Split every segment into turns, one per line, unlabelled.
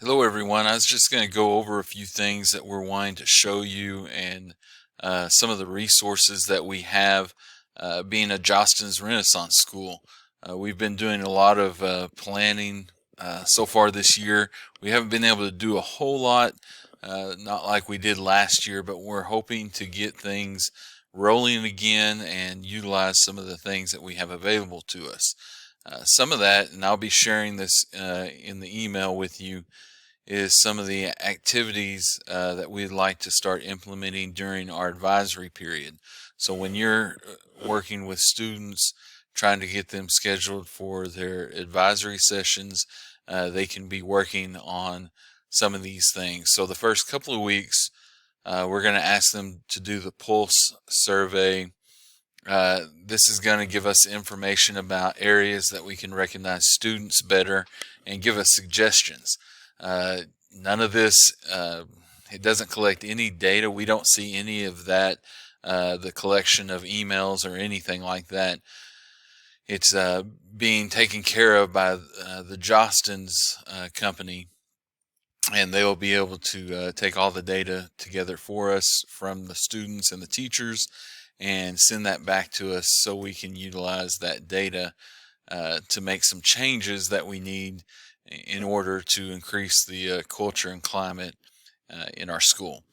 Hello, everyone. I was just going to go over a few things that we're wanting to show you and some of the resources that we have being a Jostens Renaissance School. We've been doing a lot of planning so far this year. We haven't been able to do a whole lot, not like we did last year, but we're hoping to get things rolling again and utilize some of the things that we have available to us. Some of that, and I'll be sharing this in the email with you, is some of the activities that we'd like to start implementing during our advisory period. So when you're working with students, trying to get them scheduled for their advisory sessions, they can be working on some of these things. So the first couple of weeks, we're going to ask them to do the pulse survey. This is going to give us information about areas that we can recognize students better and give us suggestions. None of this, it doesn't collect any data. We don't see any of that, the collection of emails or anything like that. It's being taken care of by the Jostens company, and they will be able to take all the data together for us from the students and the teachers and send that back to us so we can utilize that data to make some changes that we need in order to increase the culture and climate in our school.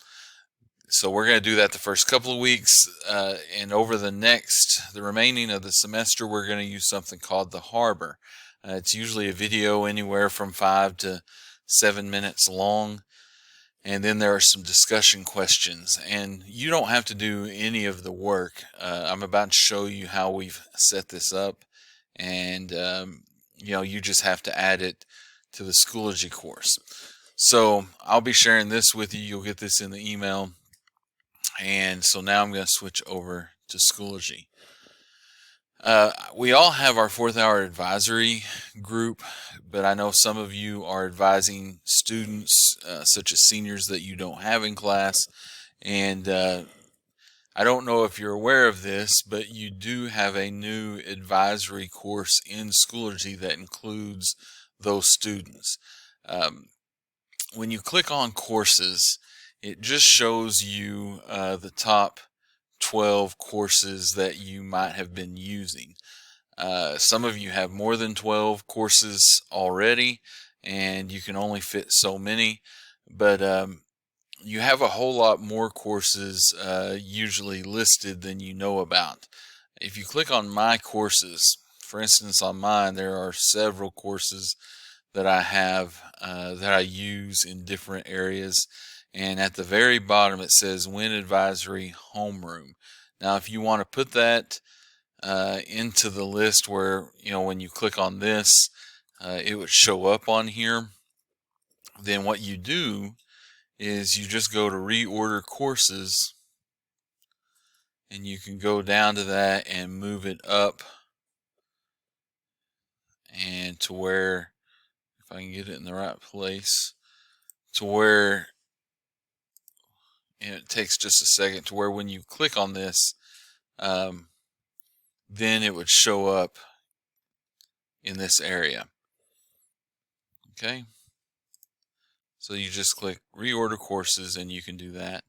So we're going to do that the first couple of weeks, and over the remaining of the semester, we're going to use something called the Harbor. It's usually a video anywhere from 5 to 7 minutes long, and then there are some discussion questions, and you don't have to do any of the work. I'm about to show you how we've set this up, and you just have to add it to the Schoology course. So I'll be sharing this with you. You'll get this in the email. And so now I'm going to switch over to Schoology. We all have our 4th hour advisory group, but I know some of you are advising students, such as seniors, that you don't have in class. And I don't know if you're aware of this, but you do have a new advisory course in Schoology that includes those students. When you click on courses, it just shows you the top 12 courses that you might have been using. Some of you have more than 12 courses already, and you can only fit so many, but you have a whole lot more courses usually listed than you know about. If you click on My Courses, for instance, on mine, there are several courses that I have that I use in different areas. And at the very bottom, it says Win Advisory Homeroom. Now, if you want to put that into the list where, when you click on this, it would show up on here, then what you do is you just go to Reorder Courses, and you can go down to that and move it up and to where, if I can get it in the right place, to where, and it takes just a second, to where when you click on this, then it would show up in this area. Okay, so you just click Reorder Courses and you can do that.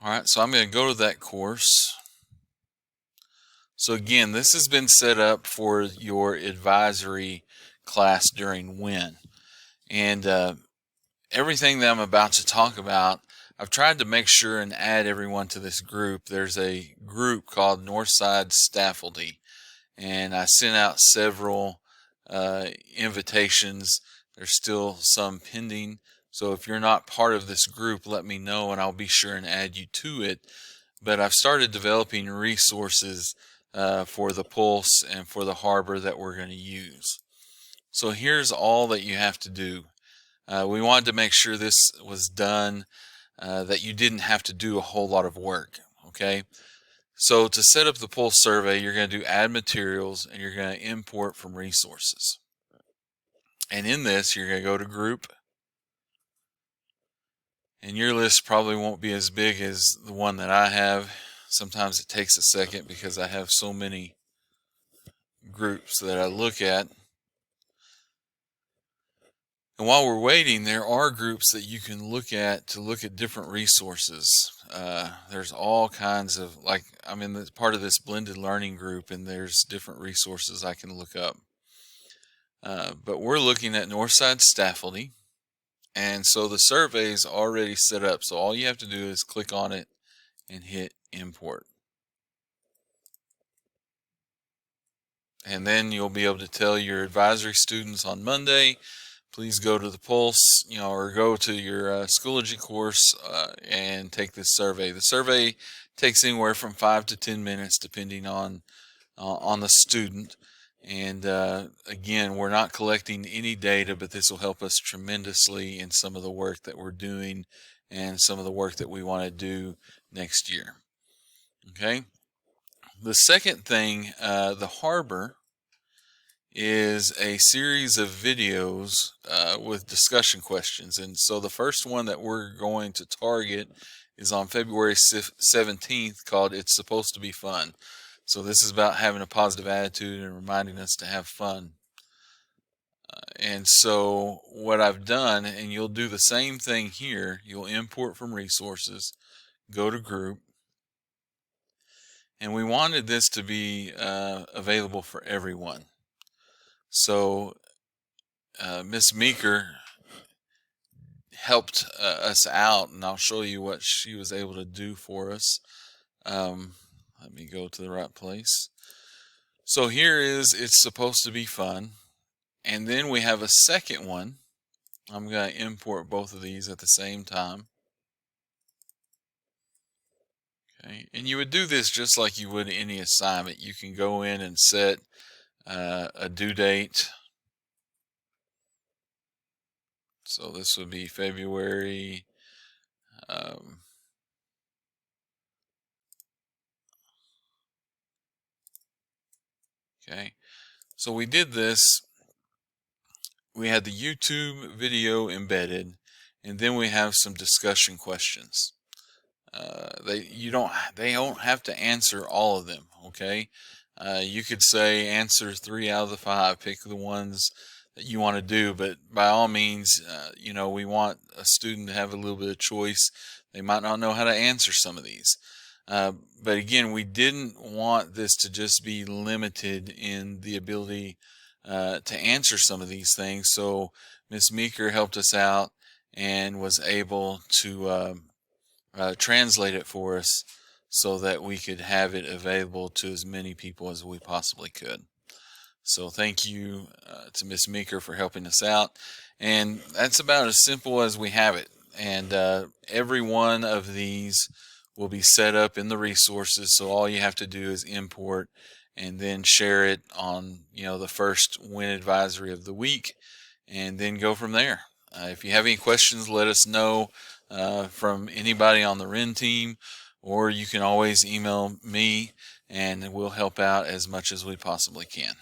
Alright, so I'm going to go to that course. So again, this has been set up for your advisory class during WIN. And everything that I'm about to talk about, I've tried to make sure and add everyone to this group. There's a group called Northside Staffeldy, and I sent out several invitations. There's still some pending, so if you're not part of this group, let me know and I'll be sure and add you to it. But I've started developing resources for the Pulse and for the Harbor that we're going to use. So here's all that you have to do. We wanted to make sure this was done, that you didn't have to do a whole lot of work. Okay, so to set up the Pulse survey, you're going to do Add Materials, and you're going to import from Resources. And in this, you're going to go to Group, and your list probably won't be as big as the one that I have. Sometimes it takes a second because I have so many groups that I look at. And while we're waiting, there are groups that you can look at to look at different resources. There's all kinds of, like, I'm in the part of this blended learning group, and there's different resources I can look up. But we're looking at Northside Staffeldy, and so the survey is already set up. So all you have to do is click on it and hit import. And then you'll be able to tell your advisory students on Monday, please go to the Pulse, or go to your Schoology course and take this survey. The survey takes anywhere from 5 to 10 minutes, depending on the student. And again, we're not collecting any data, but this will help us tremendously in some of the work that we're doing and some of the work that we want to do next year. Okay. The second thing, the Harbor, is a series of videos with discussion questions. And so the first one that we're going to target is on February 17th, called It's Supposed to Be Fun. So this is about having a positive attitude and reminding us to have fun. And so what I've done, and you'll do the same thing here, you'll import from resources, go to group, and we wanted this to be available for everyone. So Miss Meeker helped us out, and I'll show you what she was able to do for us. Let me go to the right place. So here is It's Supposed to Be Fun, and then we have a second one. I'm going to import both of these at the same time. Okay, and you would do this just like you would any assignment. You can go in and set a due date. So this would be February okay, so we did this. We had the YouTube video embedded, and then we have some discussion questions. They don't have to answer all of them. Okay, you could say answer 3 out of the 5, pick the ones that you want to do, but by all means, we want a student to have a little bit of choice. They might not know how to answer some of these. But again, we didn't want this to just be limited in the ability to answer some of these things. So Ms. Meeker helped us out and was able to translate it for us so that we could have it available to as many people as we possibly could. So thank you to Ms. Meeker for helping us out. And that's about as simple as we have it. And every one of these will be set up in the resources. So all you have to do is import and then share it on, the first Win Advisory of the week, and then go from there. If you have any questions, let us know from anybody on the WRIN team, or you can always email me, and we'll help out as much as we possibly can.